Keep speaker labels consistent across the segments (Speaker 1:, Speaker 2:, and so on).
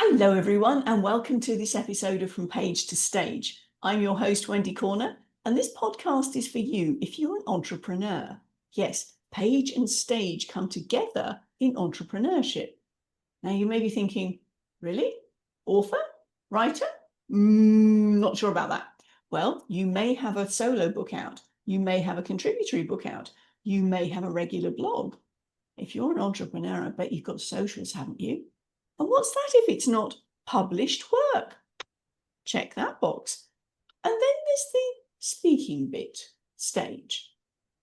Speaker 1: Hello, everyone, and welcome to this episode of From Page to Stage. I'm your host, Wendy Corner, and this podcast is for you if you're an entrepreneur. Yes, page and stage come together in entrepreneurship. Now, you may be thinking, really? Author? Writer? Not sure about that. Well, you may have a solo book out. You may have a contributory book out. You may have a regular blog. If you're an entrepreneur, I bet you've got socials, haven't you? And what's that if it's not published work? Check that box. And then there's the speaking bit, stage.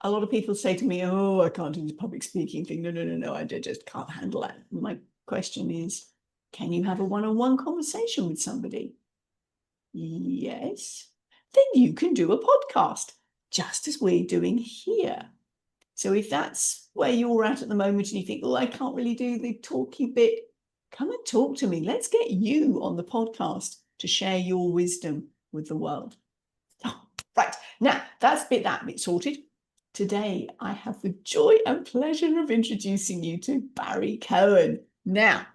Speaker 1: A lot of people say to me, oh, I can't do this public speaking thing. No, I just can't handle that. My question is, can you have a one-on-one conversation with somebody? Yes. Then you can do a podcast, just as we're doing here. So if that's where you're at the moment and you think, oh, I can't really do the talky bit, come and talk to me. Let's get you on the podcast to share your wisdom with the world. Oh, right. Now, that bit sorted. Today, I have the joy and pleasure of introducing you to Barry Cohen. Now,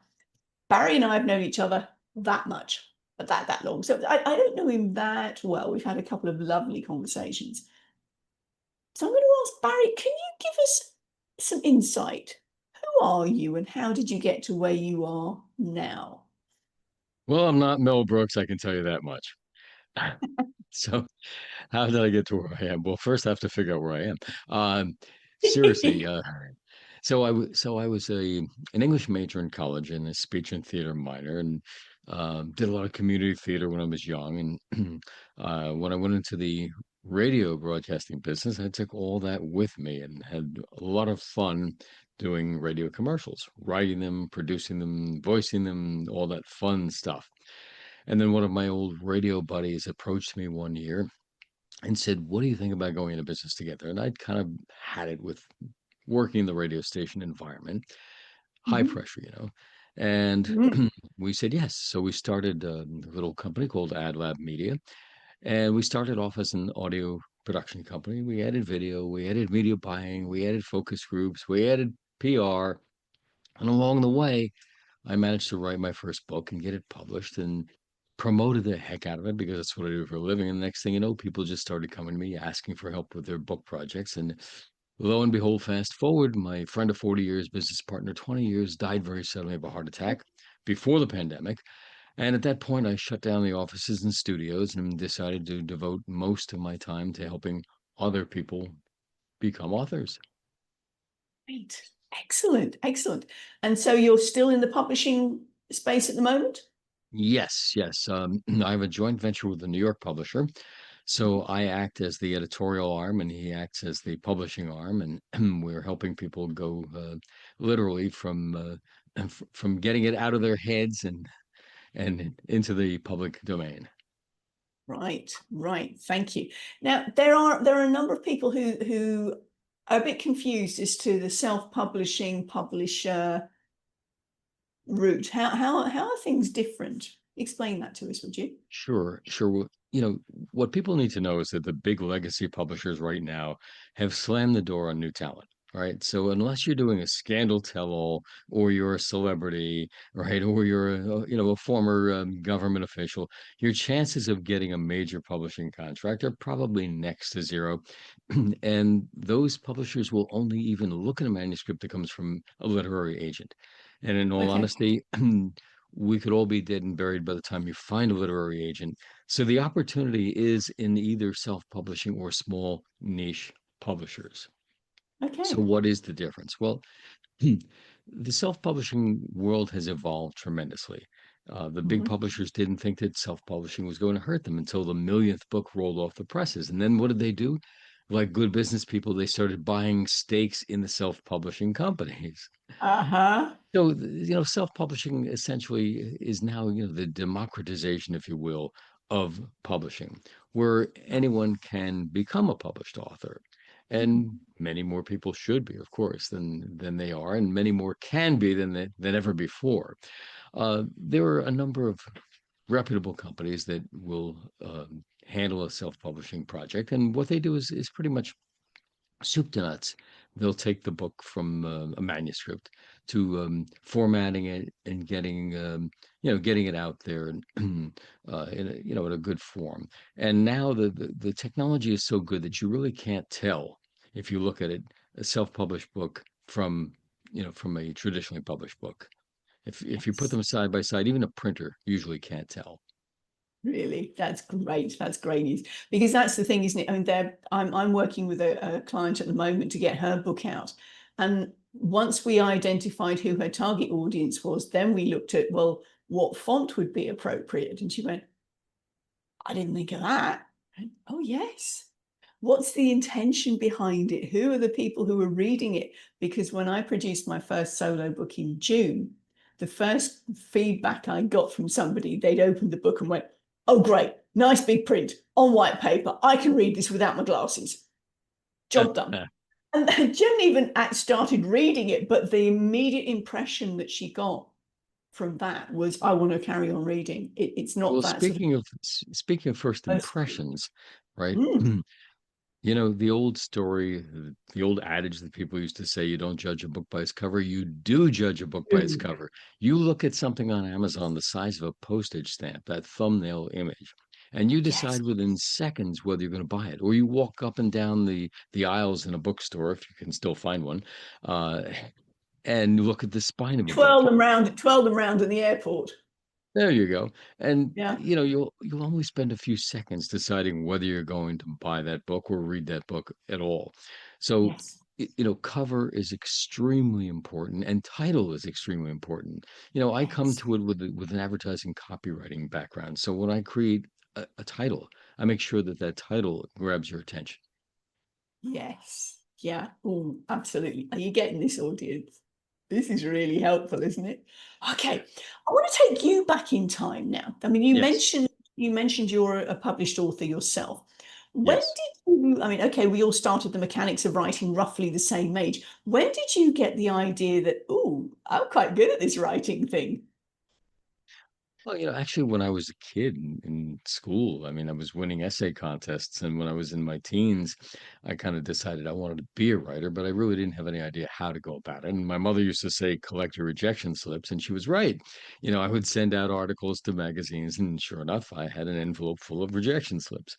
Speaker 1: Barry and I have known each other that much, but that long. So I don't know him that well. We've had a couple of lovely conversations. So I'm going to ask Barry, can you give us some insight? Who are you and how did you get to where you are now?
Speaker 2: Well, I'm not Mel Brooks, I can tell you that much. So, how did I get to where I am? Well, first I have to figure out where I am. Seriously, so I was an English major in college and a speech and theater minor, and did a lot of community theater when I was young. And when I went into the radio broadcasting business, I took all that with me and had a lot of fun doing radio commercials, writing them, producing them, voicing them, all that fun stuff. And then one of my old radio buddies approached me one year and said, "What do you think about going into business together?" And I'd kind of had it with working in the radio station environment, high
Speaker 1: Mhm.
Speaker 2: pressure, you know. And
Speaker 1: Mm.
Speaker 2: we said yes. So we started a little company called Ad Lab Media. And we started off as an audio production company. We added video, we added media buying, we added focus groups, we added PR. And along the way, I managed to write my first book and get it published and promoted the heck out of it because that's what I do for a living. And the next thing you know, people just started coming to me asking for help with their book projects. And lo and behold, fast forward, my friend of 40 years, business partner, 20 years, died very suddenly of a heart attack before the pandemic. And at that point, I shut down the offices and studios and decided to devote most of my time to helping other people become authors.
Speaker 1: Great. Excellent. And so you're still in the publishing space at the moment?
Speaker 2: Yes. I have a joint venture with a New York publisher. So I act as the editorial arm and he acts as the publishing arm. And we're helping people go literally from getting it out of their heads and into the public domain.
Speaker 1: Right. Thank you. Now, there are a number of people who are a bit confused as to the self-publishing publisher route. How are things different? Explain that to us, would you?
Speaker 2: Sure. Well, what people need to know is that the big legacy publishers right now have slammed the door on new talent. Right. So unless you're doing a scandal tell-all or you're a celebrity, right, or you're a former government official, your chances of getting a major publishing contract are probably next to zero. And those publishers will only even look at a manuscript that comes from a literary agent. And in all
Speaker 1: Okay.
Speaker 2: honesty, we could all be dead and buried by the time you find a literary agent. So the opportunity is in either self-publishing or small niche publishers. So
Speaker 1: Okay.
Speaker 2: what is the difference? Well, the self-publishing world has evolved tremendously. The big
Speaker 1: Mhm.
Speaker 2: publishers didn't think that self-publishing was going to hurt them until the millionth book rolled off the presses. And then what did they do? Like good business people, they started buying stakes in the self-publishing companies.
Speaker 1: Uh-huh.
Speaker 2: So, self-publishing essentially is now, the democratization, if you will, of publishing, where anyone can become a published author. And many more people should be, of course, than they are, and many more can be than ever before. There are a number of reputable companies that will handle a self-publishing project, and what they do is pretty much soup to nuts. they'll take the book from a manuscript to formatting it and getting getting it out there and in in a good form. And now the technology is so good that you really can't tell if you look at it, a self-published book from from a traditionally published book. If you put
Speaker 1: Yes.
Speaker 2: them side by side, even a printer usually can't tell.
Speaker 1: Really, that's great. That's great news, because that's the thing, isn't it? I mean, I'm working with a client at the moment to get her book out, and once we identified who her target audience was, then we looked at, well, what font would be appropriate, and she went, "I didn't think of that." I went, oh yes. What's the intention behind it? Who are the people who are reading it? Because when I produced my first solo book in June, the first feedback I got from somebody, they'd opened the book and went, "Oh, great, nice big print on white paper. I can read this without my glasses. Job done." And Jen didn't even started reading it, but the immediate impression that she got from that was, I want to carry on reading. It's not
Speaker 2: Well,
Speaker 1: that sort of
Speaker 2: speaking of first
Speaker 1: first.
Speaker 2: impressions, right?
Speaker 1: Mm,
Speaker 2: The old story, the old adage that people used to say, you don't judge a book by its cover, you do judge a book by its
Speaker 1: ooh,
Speaker 2: cover. You look at something on Amazon the size of a postage stamp, that thumbnail image, and you
Speaker 1: yes.
Speaker 2: decide within seconds whether you're going to buy it. Or you walk up and down the aisles in a bookstore, if you can still find one, uh, and look at the spine of a book.
Speaker 1: Twirl them round in the airport.
Speaker 2: There you go. And
Speaker 1: Yeah.
Speaker 2: you'll only spend a few seconds deciding whether you're going to buy that book or read that book at all. So,
Speaker 1: Yes.
Speaker 2: cover is extremely important and title is extremely important. I come
Speaker 1: Yes.
Speaker 2: to it with an advertising copywriting background. So when I create a title, I make sure that that title grabs your attention.
Speaker 1: Yes. Yeah. Oh, absolutely. Are you getting this, audience? This is really helpful, isn't it? Okay. I want to take you back in time now. I mean,
Speaker 2: Yes.
Speaker 1: you mentioned you're a published author yourself. When
Speaker 2: Yes.
Speaker 1: did you, I mean, okay, we all started the mechanics of writing roughly the same age. When did you get the idea that, oh, I'm quite good at this writing thing?
Speaker 2: Well, actually, when I was a kid in school, I mean, I was winning essay contests. And when I was in my teens, I kind of decided I wanted to be a writer, but I really didn't have any idea how to go about it. And my mother used to say, collect your rejection slips. And she was right. I would send out articles to magazines, and sure enough, I had an envelope full of rejection slips.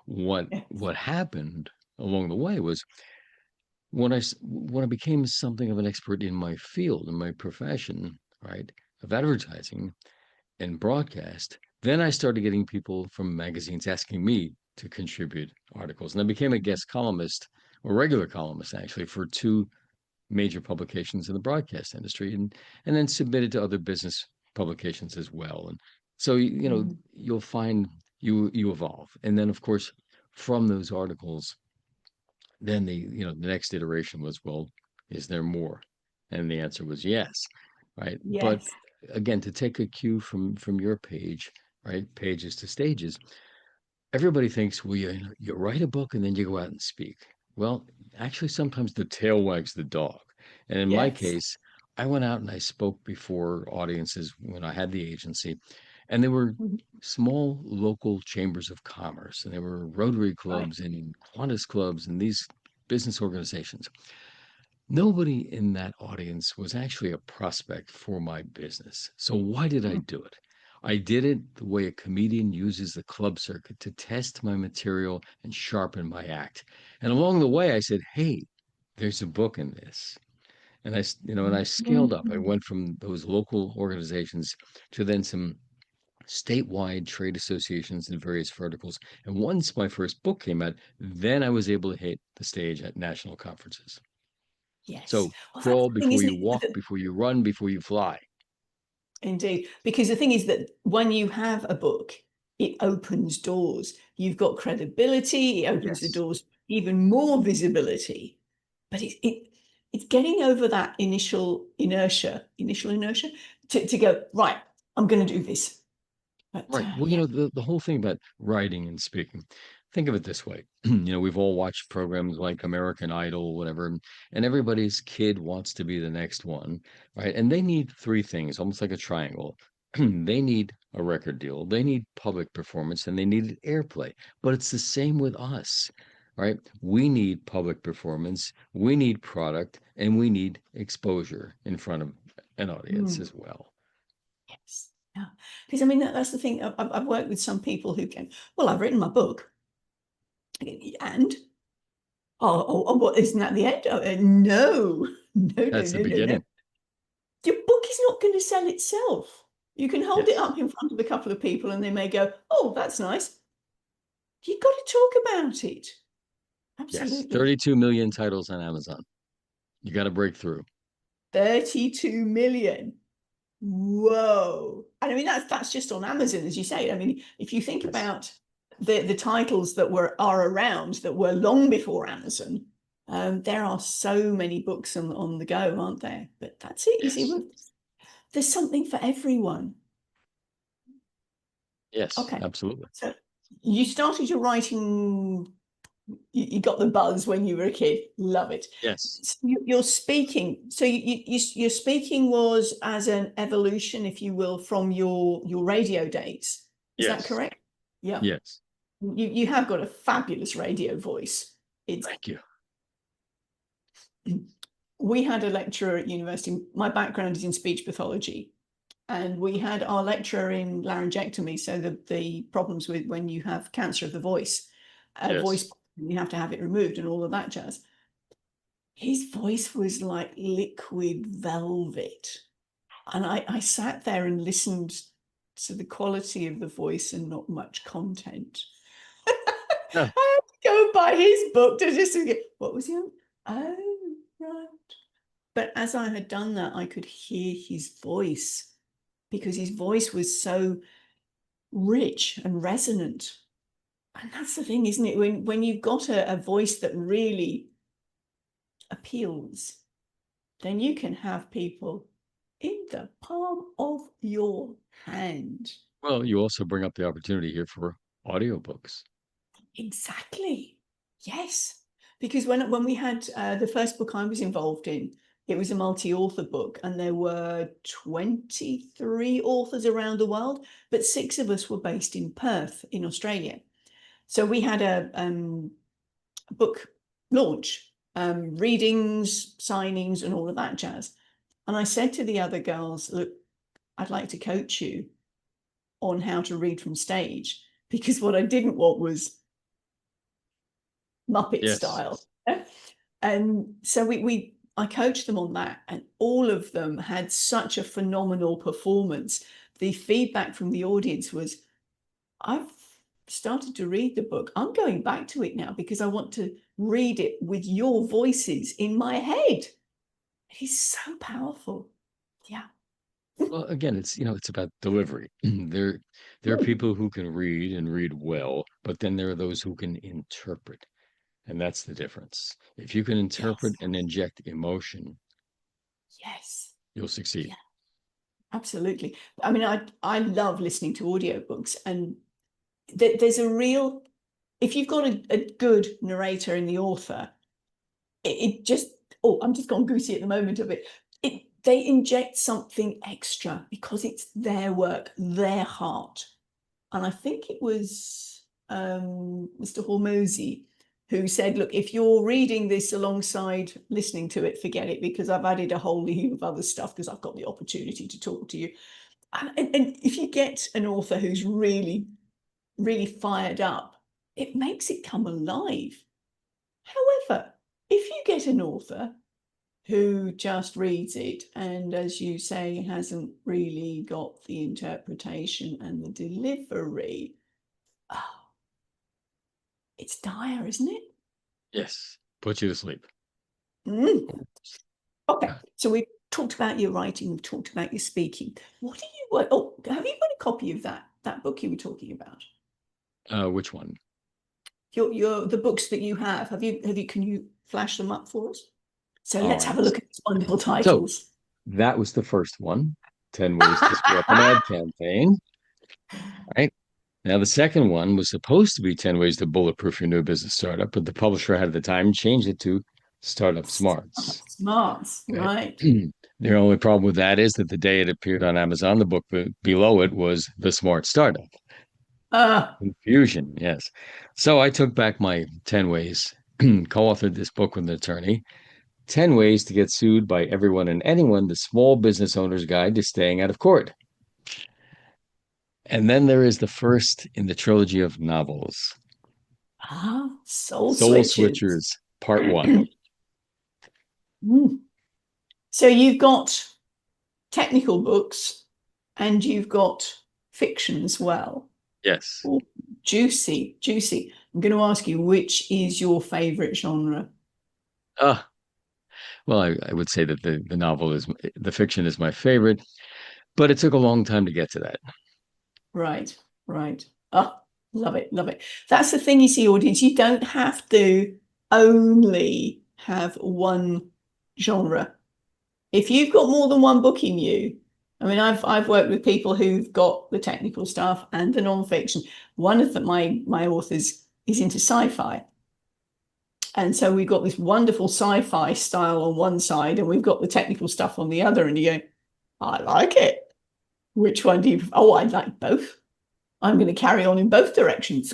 Speaker 2: What
Speaker 1: Yes.
Speaker 2: what happened along the way was when I became something of an expert in my field, in my profession, right, of advertising and broadcast, then I started getting people from magazines asking me to contribute articles. And I became a guest columnist, or regular columnist actually, for two major publications in the broadcast industry, and then submitted to other business publications as well. And so
Speaker 1: Mm,
Speaker 2: you'll find you evolve. And then of course from those articles, then the next iteration was, well, is there more? And the answer was yes, right? But
Speaker 1: yes.
Speaker 2: again, to take a cue from your page, right? Pages to stages. Everybody thinks, well, you write a book and then you go out and speak. Well, actually, sometimes the tail wags the dog. And in my
Speaker 1: Yes.
Speaker 2: case, I went out and I spoke before audiences when I had the agency, and they were
Speaker 1: Mhm.
Speaker 2: small local chambers of commerce, and there were Rotary
Speaker 1: Right.
Speaker 2: clubs and Kiwanis clubs and these business organizations. Nobody in that audience was actually a prospect for my business. So why did I
Speaker 1: Mm,
Speaker 2: do it? I did it the way a comedian uses the club circuit to test my material and sharpen my act. And along the way, I said, "Hey, there's a book in this." And I scaled up. I
Speaker 1: mm,
Speaker 2: went from those local organizations to then some statewide trade associations in various verticals. And once my first book came out, then I was able to hit the stage at national conferences.
Speaker 1: yes.
Speaker 2: So
Speaker 1: Well, that's
Speaker 2: crawl
Speaker 1: the thing,
Speaker 2: before
Speaker 1: isn't
Speaker 2: you
Speaker 1: it?
Speaker 2: walk, before you run, before you fly.
Speaker 1: Indeed. Because the thing is that when you have a book, it opens doors. You've got credibility, it opens the
Speaker 2: Yes.
Speaker 1: doors, even more visibility. But it's getting over that initial inertia to go, right, I'm going to do this. But
Speaker 2: Right. Well,
Speaker 1: yeah.
Speaker 2: the whole thing about writing and speaking, think of it this way. We've all watched programs like American Idol, whatever, and everybody's kid wants to be the next one, right? And they need three things, almost like a triangle. They need a record deal, they need public performance, and they need airplay. But it's the same with us. right? We need public performance, we need product, and we need exposure in front of an audience
Speaker 1: Mm,
Speaker 2: as well.
Speaker 1: yes. Yeah. Because I mean, that's the thing. I've worked with some people who can, well, I've written my book. And what isn't that the end? No, no, no,
Speaker 2: That's the
Speaker 1: no, no, no.
Speaker 2: beginning.
Speaker 1: Your book is not going to sell itself. You can hold it
Speaker 2: Yes.
Speaker 1: up in front of a couple of people and they may go, oh, that's nice. You've got to talk about it.
Speaker 2: Yes.
Speaker 1: Absolutely.
Speaker 2: 32 million titles on Amazon. You got to break through.
Speaker 1: 32 million. Whoa. And I mean, that's just on Amazon, as you say. I mean, if you think
Speaker 2: Yes.
Speaker 1: about the titles that are around that were long before Amazon, there are so many books on the go, aren't there? But that's it. You see,
Speaker 2: Yes.
Speaker 1: there's something for everyone.
Speaker 2: Yes,
Speaker 1: Okay.
Speaker 2: absolutely.
Speaker 1: So you started your writing, you got the buzz when you were a kid. Love it.
Speaker 2: Yes.
Speaker 1: So you're speaking. So your speaking was as an evolution, if you will, from your radio days. Is that
Speaker 2: Yes.
Speaker 1: correct? Yeah.
Speaker 2: Yes.
Speaker 1: You have got a fabulous radio voice. It's
Speaker 2: Thank you.
Speaker 1: We had a lecturer at university. My background is in speech pathology, and we had our lecturer in laryngectomy. So the problems with when you have cancer of the voice,
Speaker 2: Yes.
Speaker 1: voice, you have to have it removed and all of that jazz. His voice was like liquid velvet. And I sat there and listened to the quality of the voice and not much content.
Speaker 2: Yeah.
Speaker 1: I had to go buy his book to just get, what was he on? Oh, right. But as I had done that, I could hear his voice because his voice was so rich and resonant. And that's the thing, isn't it? When you've got a voice that really appeals, then you can have people in the palm of your hand.
Speaker 2: Well, you also bring up the opportunity here for audiobooks.
Speaker 1: Exactly. Yes. Because when we had the first book I was involved in, it was a multi-author book, and there were 23 authors around the world, but 6 of us were based in Perth in Australia. So we had a book launch, readings, signings, and all of that jazz. And I said to the other girls, look, I'd like to coach you on how to read from stage, because what I didn't want was Muppet
Speaker 2: Yes.
Speaker 1: style. And so I coached them on that, and all of them had such a phenomenal performance. The feedback from the audience was, I've started to read the book. I'm going back to it now because I want to read it with your voices in my head. It's so powerful. Yeah.
Speaker 2: Well, again, it's about delivery. There are people who can read and read well, but then there are those who can interpret. And that's the difference. If you can
Speaker 1: Yes.
Speaker 2: interpret and inject emotion,
Speaker 1: Yes.
Speaker 2: you'll succeed.
Speaker 1: Yeah, absolutely. I mean, I love listening to audiobooks, and there's a real, if you've got a good narrator in the author, it just, oh, I'm just gone goosey at the moment of it. They inject something extra because it's their work, their heart. And I think it was Mr. Hormozy who said, look, if you're reading this alongside listening to it, forget it, because I've added a whole heap of other stuff because I've got the opportunity to talk to you. And if you get an author who's really, really fired up, it makes it come alive. However, if you get an author who just reads it and, as you say, hasn't really got the interpretation and the delivery, oh, it's dire, isn't it?
Speaker 2: Yes. Put you to sleep.
Speaker 1: Mm. Okay, so we've talked about your writing, we've talked about your speaking. What do you? Oh, have you got a copy of that book you were talking about?
Speaker 2: Which one?
Speaker 1: The books that you have. Have you? Can you flash them up for us? So
Speaker 2: All
Speaker 1: let's
Speaker 2: right.
Speaker 1: have a look at these wonderful
Speaker 2: So
Speaker 1: titles.
Speaker 2: that was the first one, 10 ways to screw up an ad campaign. Right. Now, the second one was supposed to be 10 ways to bulletproof your new business startup, but the publisher had at the time changed it to Startup Smarts.
Speaker 1: Smarts,
Speaker 2: Right.
Speaker 1: right?
Speaker 2: The only problem with that is that the day it appeared on Amazon, the book below it was The Smart Startup. Confusion, yes. So I took back my 10 ways, co-authored this book with an attorney, 10 ways to get sued by everyone and anyone, the small business owner's guide to staying out of court. And then there is the first in the trilogy of novels,
Speaker 1: Soul
Speaker 2: Soul
Speaker 1: Switchers.
Speaker 2: Switchers, Part One.
Speaker 1: Mm. So you've got technical books and you've got fiction as well.
Speaker 2: Yes.
Speaker 1: Ooh, juicy, juicy. I'm going to ask you, which is your favorite genre?
Speaker 2: Ah, well, I would say that the fiction is my favorite, but it took a long time to get to that.
Speaker 1: Right, right. Oh, love it, love it. That's the thing, you see, audience. You don't have to only have one genre. If you've got more than one book in you, I mean, I've worked with people who've got the technical stuff and the nonfiction. One of my authors is into sci-fi. And so we've got this wonderful sci-fi style on one side, and we've got the technical stuff on the other. And you go, I like it. Which one do you? Oh, I like both. I'm going to carry on in both directions.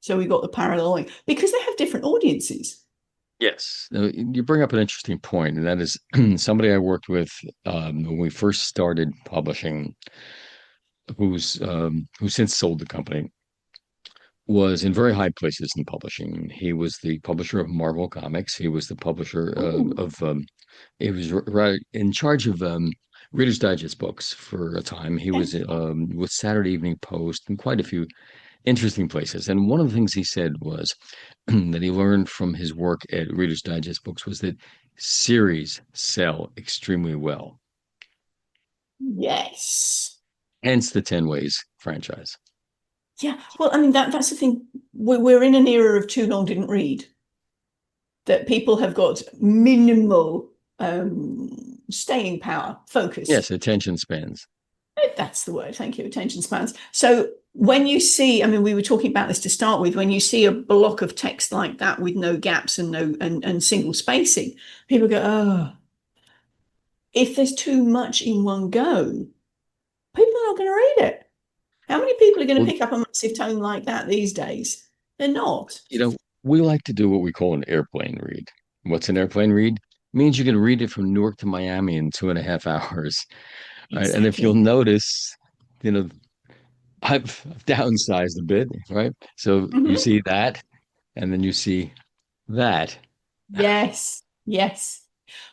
Speaker 1: So we've got the paralleling because they have different audiences.
Speaker 2: Yes, you bring up an interesting point, and that is somebody I worked with when we first started publishing, who since sold the company, was in very high places in publishing. He was the publisher of Marvel Comics. He was the publisher he was right in charge of Reader's Digest books for a time. He was with Saturday Evening Post and quite a few interesting places. And one of the things he said was that he learned from his work at Reader's Digest books was that series sell extremely well.
Speaker 1: Yes.
Speaker 2: Hence the 10 Ways franchise.
Speaker 1: Yeah. Well, I mean, that's the thing. We're in an era of too long didn't read. That people have got minimal staying power, focus.
Speaker 2: Yes, attention spans.
Speaker 1: That's the word. Thank you. Attention spans. So when you see, I mean, we were talking about this to start with, when you see a block of text like that with no gaps and no and single spacing, people go, oh, if there's too much in one go, people are not going to read it. How many people are going to pick up a massive tome like that these days? They're not.
Speaker 2: We like to do what we call an airplane read. What's an airplane read? It means you can read it from Newark to Miami in 2.5 hours. Right.
Speaker 1: Exactly.
Speaker 2: And if you'll notice, I've downsized a bit, right? So you see that, and then you see that.
Speaker 1: Yes, yes.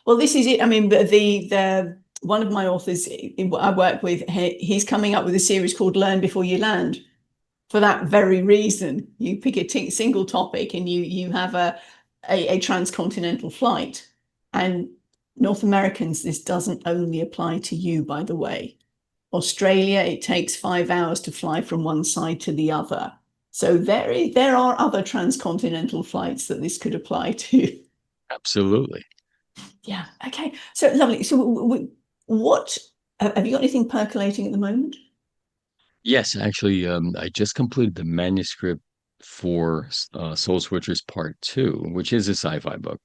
Speaker 1: Well, this is it. I mean, the one of my authors I work with, he's coming up with a series called Learn Before You Land. For that very reason, you pick a single topic and you have a transcontinental flight. And North Americans, this doesn't only apply to you, by the way. Australia, it takes 5 hours to fly from one side to the other. So there are other transcontinental flights that this could apply to.
Speaker 2: Absolutely.
Speaker 1: Yeah. Okay. So lovely. So what have you got anything percolating at the moment?
Speaker 2: Yes, actually, I just completed the manuscript for Soul Switchers Part Two, which is a sci-fi book.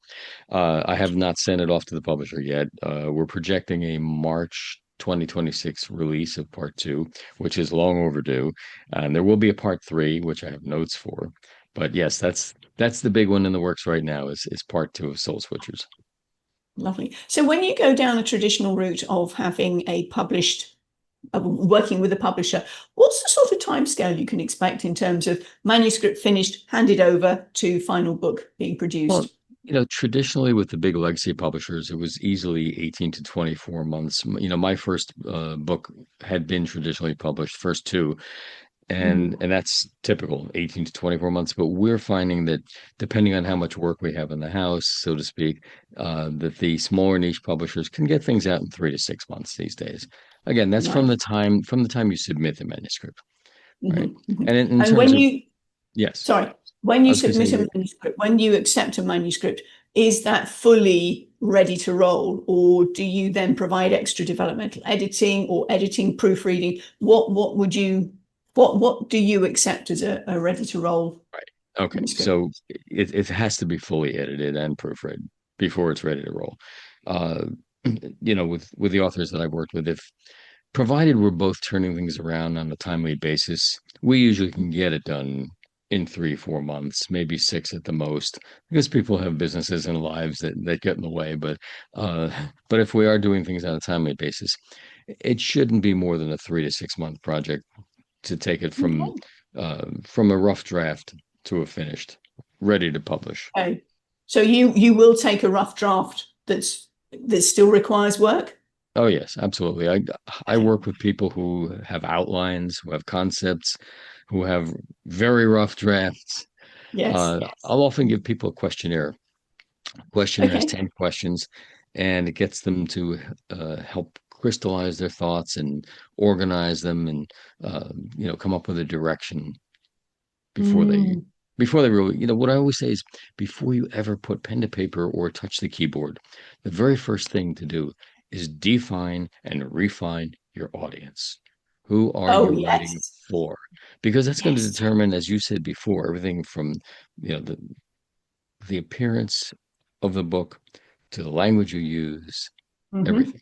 Speaker 2: I have not sent it off to the publisher yet. We're projecting a March 2026 release of Part Two, which is long overdue. And there will be a Part Three, which I have notes for. But yes, that's the big one in the works right now is Part Two of Soul Switchers.
Speaker 1: Lovely. So when you go down the traditional route of having a published, working with a publisher, what's the sort of timescale you can expect in terms of manuscript finished, handed over to final book being produced?
Speaker 2: Well, traditionally with the big legacy publishers, it was easily 18 to 24 months. My first book had been traditionally published, first two, and that's typical, 18 to 24 months. But we're finding that depending on how much work we have in the house, so to speak, that the smaller niche publishers can get things out in 3 to 6 months these days. Again, that's
Speaker 1: Nice.
Speaker 2: from the time you submit the manuscript, right?
Speaker 1: And
Speaker 2: in
Speaker 1: and
Speaker 2: terms
Speaker 1: when
Speaker 2: of
Speaker 1: you
Speaker 2: yes,
Speaker 1: sorry, when
Speaker 2: I
Speaker 1: you
Speaker 2: was going to
Speaker 1: submit
Speaker 2: say
Speaker 1: a manuscript, when you accept a manuscript, is that fully ready to roll, or do you then provide extra developmental editing or editing, proofreading? What do you accept as a ready to roll?
Speaker 2: right. Okay,
Speaker 1: Manuscript?
Speaker 2: so it has to be fully edited and proofread before it's ready to roll. Uh, with the authors that I've worked with, if provided we're both turning things around on a timely basis, we usually can get it done in 3, 4 months, maybe 6 at the most, because people have businesses and lives that get in the way. But if we are doing things on a timely basis, it shouldn't be more than a 3 to 6 month project to take it
Speaker 1: Okay.
Speaker 2: from a rough draft to a finished, ready to publish.
Speaker 1: Okay. So you will take a rough draft that still requires work?
Speaker 2: Oh yes, absolutely. I work with people who have outlines, who have concepts, who have very rough drafts.
Speaker 1: Yes.
Speaker 2: I'll often give people a questionnaire. Questionnaire has
Speaker 1: Okay.
Speaker 2: 10 questions, and it gets them to help crystallize their thoughts and organize them, and come up with a direction before they
Speaker 1: Mm.
Speaker 2: before they really, what I always say is, before you ever put pen to paper or touch the keyboard, the very first thing to do is define and refine your audience. Who are
Speaker 1: Oh,
Speaker 2: you writing
Speaker 1: yes.
Speaker 2: for? Because that's going to
Speaker 1: Yes.
Speaker 2: determine, as you said before, everything from the appearance of the book to the language you use,
Speaker 1: Hmm.
Speaker 2: everything.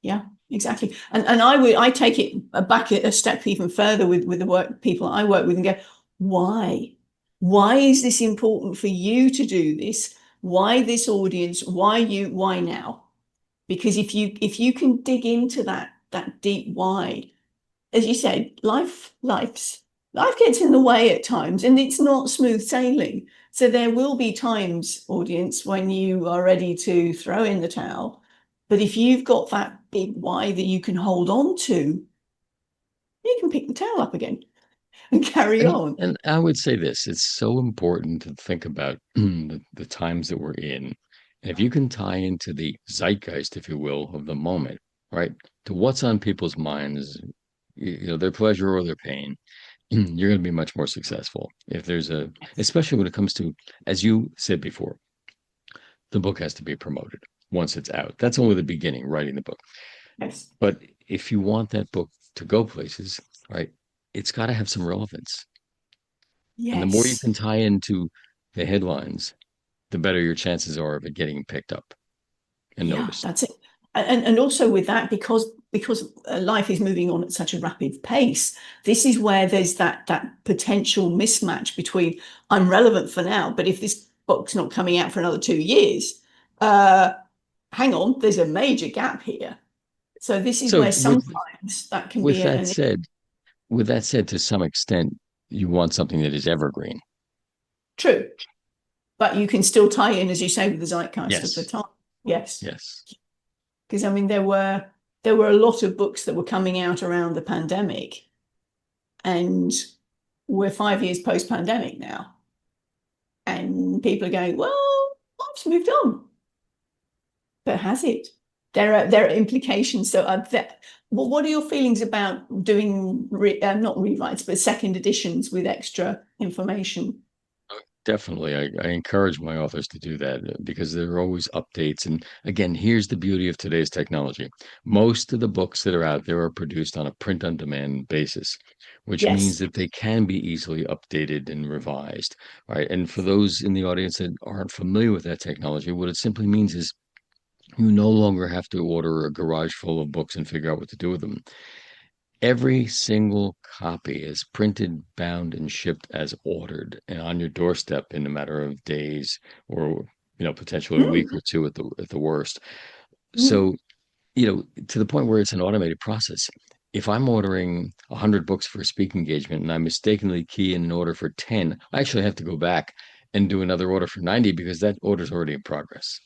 Speaker 1: Yeah, exactly. And I take it back a step even further with the work people I work with and go, why? Why is this important for you to do this? Why this audience? Why you? Why now? Because if you can dig into that deep why, as you said, life gets in the way at times, and it's not smooth sailing. So there will be times, audience, when you are ready to throw in the towel. But if you've got that big why that you can hold on to, you can pick the towel up again and carry
Speaker 2: And
Speaker 1: on.
Speaker 2: and I would say this, it's so important to think about the times that we're in. And if you can tie into the zeitgeist, if you will, of the moment, right, to what's on people's minds, their pleasure or their pain, you're going to be much more successful. If especially when it comes to, as you said before, the book has to be promoted once it's out. That's only the beginning, writing the book.
Speaker 1: Yes.
Speaker 2: But if you want that book to go places, right, it's got to have some relevance. And the more you
Speaker 1: Yes.
Speaker 2: can tie into the headlines, the better your chances are of it getting picked up and
Speaker 1: Yeah,
Speaker 2: noticed.
Speaker 1: that's it. And also with that, because life is moving on at such a rapid pace, this is where there's that potential mismatch between I'm relevant for now, but if this book's not coming out for another 2 years, uh, hang on, there's a major gap here. So this is
Speaker 2: So
Speaker 1: where sometimes that can
Speaker 2: with
Speaker 1: be
Speaker 2: that
Speaker 1: an
Speaker 2: said, to some extent, you want something that is evergreen.
Speaker 1: true, but you can still tie in, as you say, with the zeitgeist of the
Speaker 2: Yes.
Speaker 1: time. Yes,
Speaker 2: Yes.
Speaker 1: because I mean there were a lot of books that were coming out around the pandemic, and we're 5 years post-pandemic now, and people are going, well, life's moved on, but has it? There are implications. So well, what are your feelings about doing not rewrites but second editions with extra information?
Speaker 2: Definitely. I encourage my authors to do that because there are always updates. And again, here's the beauty of today's technology. Most of the books that are out there are produced on a print on demand basis, which means
Speaker 1: Yes.
Speaker 2: that they can be easily updated and revised. Right. And for those in the audience that aren't familiar with that technology, what it simply means is you no longer have to order a garage full of books and figure out what to do with them. Every single copy is printed, bound, and shipped as ordered and on your doorstep in a matter of days, or potentially a week or
Speaker 1: Mm,
Speaker 2: two at the worst.
Speaker 1: mm.
Speaker 2: So, to the point where it's an automated process. If I'm ordering 100 books for a speaking engagement and I mistakenly key in an order for 10, I actually have to go back and do another order for 90 because that order's already in progress.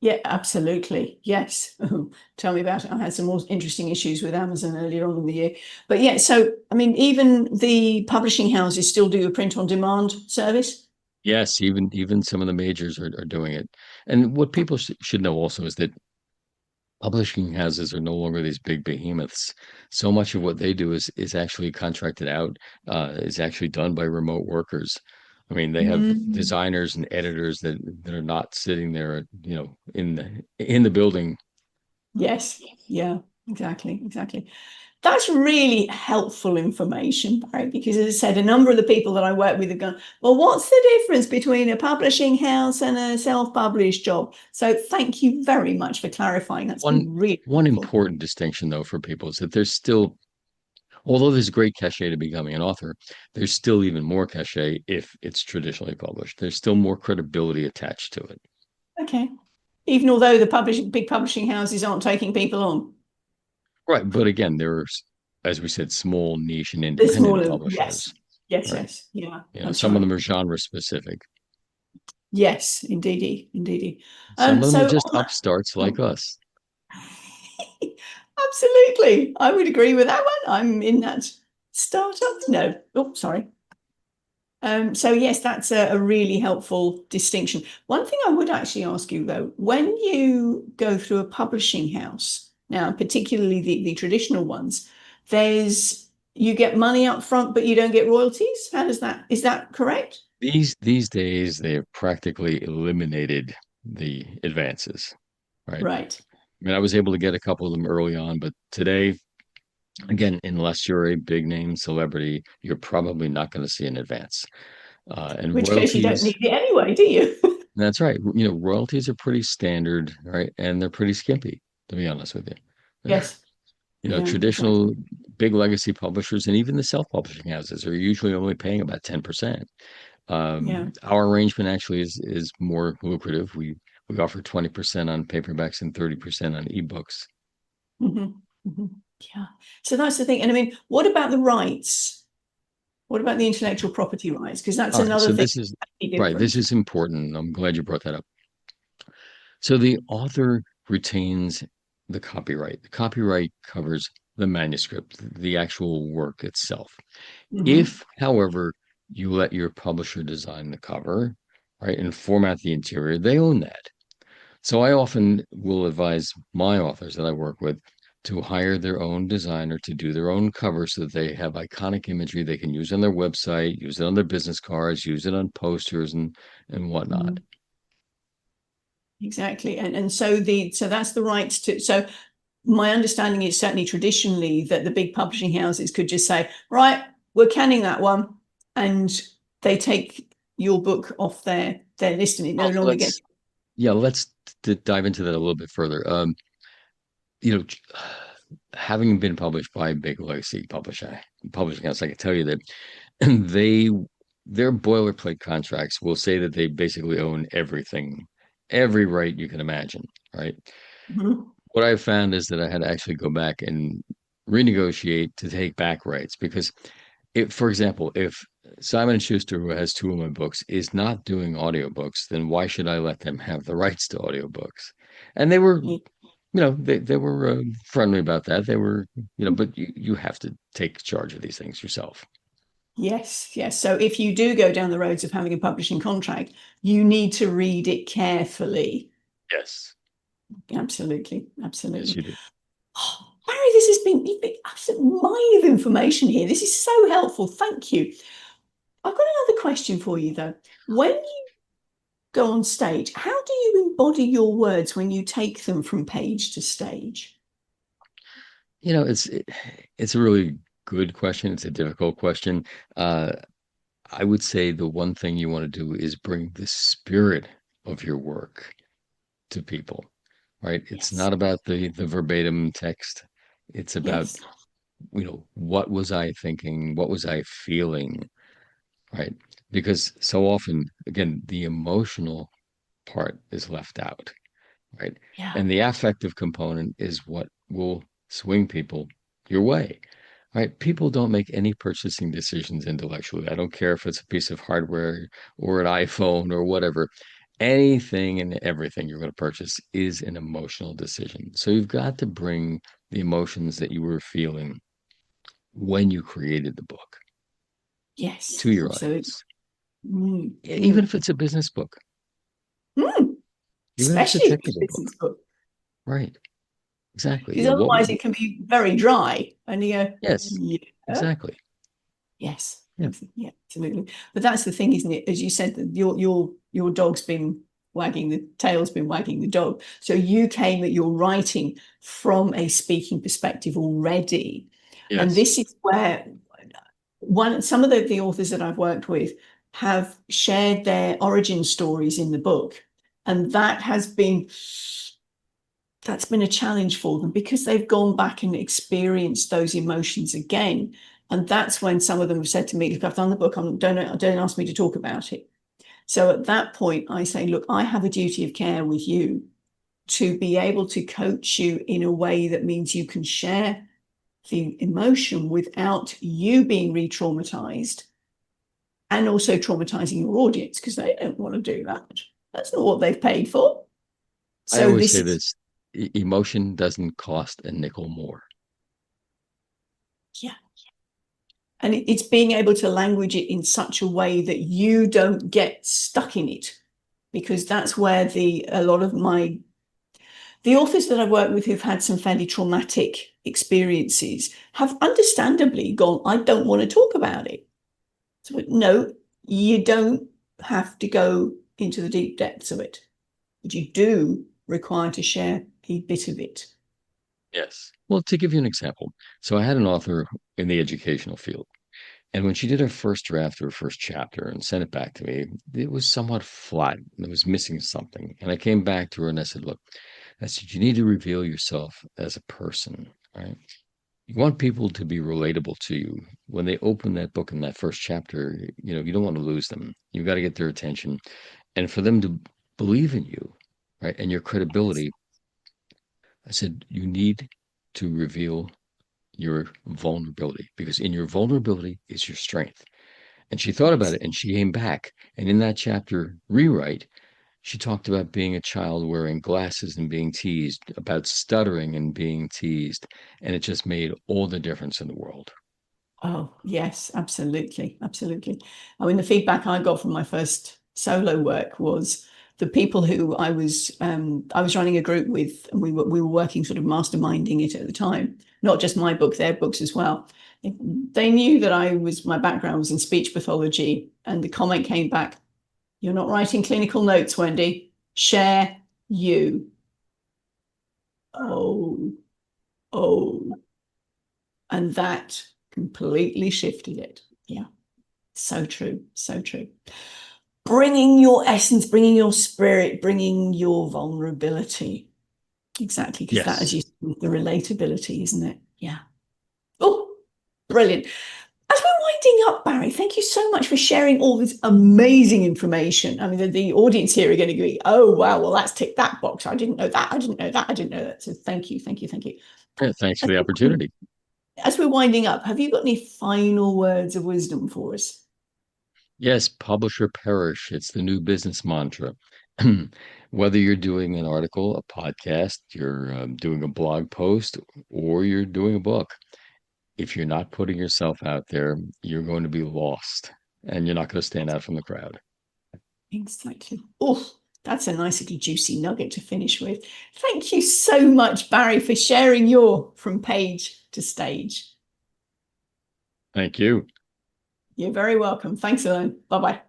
Speaker 1: Yeah, absolutely. Yes. Tell me about it. I had some more interesting issues with Amazon earlier on in the year. But yeah, so I mean, even the publishing houses still do a print on demand service.
Speaker 2: Yes, even some of the majors are doing it. And what people should know also is that publishing houses are no longer these big behemoths. So much of what they do is actually contracted out, is actually done by remote workers. I mean, they have
Speaker 1: Mm.
Speaker 2: designers and editors that are not sitting there, in the building.
Speaker 1: Yes. Yeah, exactly. Exactly. That's really helpful information, Barry, because as I said, a number of the people that I work with have gone, well, what's the difference between a publishing house and a self-published job? So thank you very much for clarifying. That's
Speaker 2: One
Speaker 1: been really
Speaker 2: one
Speaker 1: helpful.
Speaker 2: important distinction though for people is that there's still Although there's great cachet to becoming an author, there's still even more cachet if it's traditionally published. There's still more credibility attached to it.
Speaker 1: Okay. Even although the big publishing houses aren't taking people on.
Speaker 2: Right. But again, there's, as we said, small niche and
Speaker 1: The
Speaker 2: independent
Speaker 1: smaller, yes.
Speaker 2: publishers.
Speaker 1: Yes,
Speaker 2: Right.
Speaker 1: yes. Yeah,
Speaker 2: You know,
Speaker 1: that's
Speaker 2: some of
Speaker 1: right.
Speaker 2: them are genre specific.
Speaker 1: Yes, indeedy, indeedy.
Speaker 2: Some of them are
Speaker 1: So
Speaker 2: just
Speaker 1: on that,
Speaker 2: upstarts like
Speaker 1: oh,
Speaker 2: us.
Speaker 1: absolutely. I would agree with that one. I'm in that startup. No. Oh, sorry. So yes, that's a really helpful distinction. One thing I would actually ask you though, when you go through a publishing house, now particularly the traditional ones, you get money up front, but you don't get royalties. Is that correct?
Speaker 2: These days they have practically eliminated the advances, right?
Speaker 1: Right.
Speaker 2: I mean, I was able to get a couple of them early on, but today, again, unless you're a big name celebrity, you're probably not going to see an advance.
Speaker 1: In
Speaker 2: And
Speaker 1: which case you don't
Speaker 2: royalties,
Speaker 1: need it anyway, do you?
Speaker 2: that's right. You know, royalties are pretty standard, right? And they're pretty skimpy, to be honest with you.
Speaker 1: Yes.
Speaker 2: You know,
Speaker 1: Yeah,
Speaker 2: traditional
Speaker 1: exactly.
Speaker 2: big legacy publishers and even the self-publishing houses are usually only paying about 10%.
Speaker 1: Yeah.
Speaker 2: Our arrangement actually is more lucrative. We offer 20% on paperbacks and 30% on ebooks.
Speaker 1: Mm-hmm. Mm-hmm. Yeah. So that's the thing. And I mean, what about the rights? What about the intellectual property rights? Because that's
Speaker 2: All right,
Speaker 1: another
Speaker 2: so
Speaker 1: thing
Speaker 2: this is
Speaker 1: that's
Speaker 2: right. This
Speaker 1: different.
Speaker 2: is important. I'm glad you brought that up. So the author retains the copyright. The copyright covers the manuscript, the actual work itself.
Speaker 1: Mm-hmm.
Speaker 2: If, however, you let your publisher design the cover, right, and format the interior, they own that. So I often will advise my authors that I work with to hire their own designer to do their own cover so that they have iconic imagery they can use on their website, use it on their business cards, use it on posters and whatnot.
Speaker 1: Mm-hmm. Exactly. And so that's the rights to. So my understanding is certainly traditionally that the big publishing houses could just say, right, we're canning that one, and they take your book off their list and it no
Speaker 2: Well,
Speaker 1: longer gets.
Speaker 2: let's dive into that a little bit further. You know, having been published by a big legacy publishing house, I can tell you that they their boilerplate contracts will say that they basically own everything, every right you can imagine, right?
Speaker 1: Mhm.
Speaker 2: What I've found is that I had to actually go back and renegotiate to take back rights because if, for example, if Simon and Schuster, who has two of my books, is not doing audiobooks, then why should I let them have the rights to audiobooks? And they were, they were friendly about that. They were, but you have to take charge of these things yourself.
Speaker 1: Yes, yes. So if you do go down the roads of having a publishing contract, you need to read it carefully.
Speaker 2: Yes.
Speaker 1: Absolutely,
Speaker 2: Yes,
Speaker 1: absolutely.
Speaker 2: you do.
Speaker 1: Oh, Barry, you've been absolute mine of information here. This is so helpful. Thank you. I've got another question for you though. When you go on stage, how do you embody your words when you take them from page to stage?
Speaker 2: You know, it's a really good question. It's a difficult question. Uh, I would say the one thing you want to do is bring the spirit of your work to people, right? It's
Speaker 1: Yes,
Speaker 2: not about the verbatim text. It's about,
Speaker 1: yes,
Speaker 2: what was I thinking? What was I feeling? Right? Because so often, again, the emotional part is left out, right?
Speaker 1: yeah,
Speaker 2: And the affective component is what will swing people your way, right? People don't make any purchasing decisions intellectually. I don't care if it's a piece of hardware or an iPhone or whatever. Anything and everything you're going to purchase is an emotional decision. So you've got to bring the emotions that you were feeling when you created the book
Speaker 1: yes,
Speaker 2: to your
Speaker 1: absolutely.
Speaker 2: audience,
Speaker 1: Mm,
Speaker 2: even
Speaker 1: mm,
Speaker 2: if it's a business book,
Speaker 1: mm.
Speaker 2: even if it's a
Speaker 1: Especially if it's
Speaker 2: technical book.
Speaker 1: business book,
Speaker 2: Right. Exactly.
Speaker 1: because otherwise it can be very dry. And you go,
Speaker 2: Yes,
Speaker 1: yeah,
Speaker 2: exactly.
Speaker 1: yes,
Speaker 2: Yeah.
Speaker 1: yeah, absolutely. But that's the thing, isn't it? As you said, that your dog's been the tail's been wagging the dog. So you came at your writing from a speaking perspective already. And
Speaker 2: Yes.
Speaker 1: this is where some of the authors that I've worked with have shared their origin stories in the book. And that has been that's been a challenge for them because they've gone back and experienced those emotions again. And that's when some of them have said to me, look, I've done the book, don't ask me to talk about it. So at that point, I say, look, I have a duty of care with you to be able to coach you in a way that means you can share the emotion without you being re-traumatized and also traumatizing your audience, because they don't want to do that. That's not what they've paid for.
Speaker 2: I
Speaker 1: So
Speaker 2: always say this, emotion doesn't cost a nickel more.
Speaker 1: Yeah. And it's being able to language it in such a way that you don't get stuck in it, because that's where a lot of the authors that I've worked with who've had some fairly traumatic experiences have understandably gone, I don't want to talk about it. So no, you don't have to go into the deep depths of it, but you do require to share a bit of it.
Speaker 2: Yes. Well, to give you an example, so I had an author in the educational field, and when she did her first draft of her first chapter and sent it back to me, it was somewhat flat. It was missing something. And I came back to her and I said, look, I said, you need to reveal yourself as a person, right? You want people to be relatable to you. When they open that book in that first chapter, you don't want to lose them. You've got to get their attention. And for them to believe in you, right, and your credibility, I said, you need to reveal your vulnerability, because in your vulnerability is your strength. And she thought about it and she came back. And in that chapter, Rewrite, she talked about being a child wearing glasses and being teased, about stuttering and being teased. And it just made all the difference in the world.
Speaker 1: Oh, yes, absolutely. Absolutely. I mean, the feedback I got from my first solo work was the people who I was running a group with, and we were working sort of masterminding it at the time, not just my book, their books as well. They knew that my background was in speech pathology, and the comment came back, you're not writing clinical notes, Wendy, share you. Oh. And that completely shifted it. Yeah. So true. So true. Bringing your essence, bringing your spirit, bringing your vulnerability. Exactly. Because that, as
Speaker 2: Yes.
Speaker 1: you said, the relatability, isn't it? Yeah. Oh, brilliant. As we're winding up, Barry, thank you so much for sharing all this amazing information. I mean, the audience here are going to go, oh, wow, well, let's tick that box. I didn't know that. I didn't know that. I didn't know that. So thank you. Thank you. Thank you.
Speaker 2: Yeah, thanks for the opportunity.
Speaker 1: As we're winding up, have you got any final words of wisdom for us?
Speaker 2: Yes, publish or perish. It's the new business mantra. Whether you're doing an article, a podcast, you're doing a blog post, or you're doing a book, if you're not putting yourself out there, you're going to be lost and you're not going to stand out from the crowd.
Speaker 1: Exactly. Oh, that's a nice little juicy nugget to finish with. Thank you so much, Barry, for sharing your From Page to Stage.
Speaker 2: Thank you.
Speaker 1: You're very welcome. Thanks, Elaine. Bye-bye.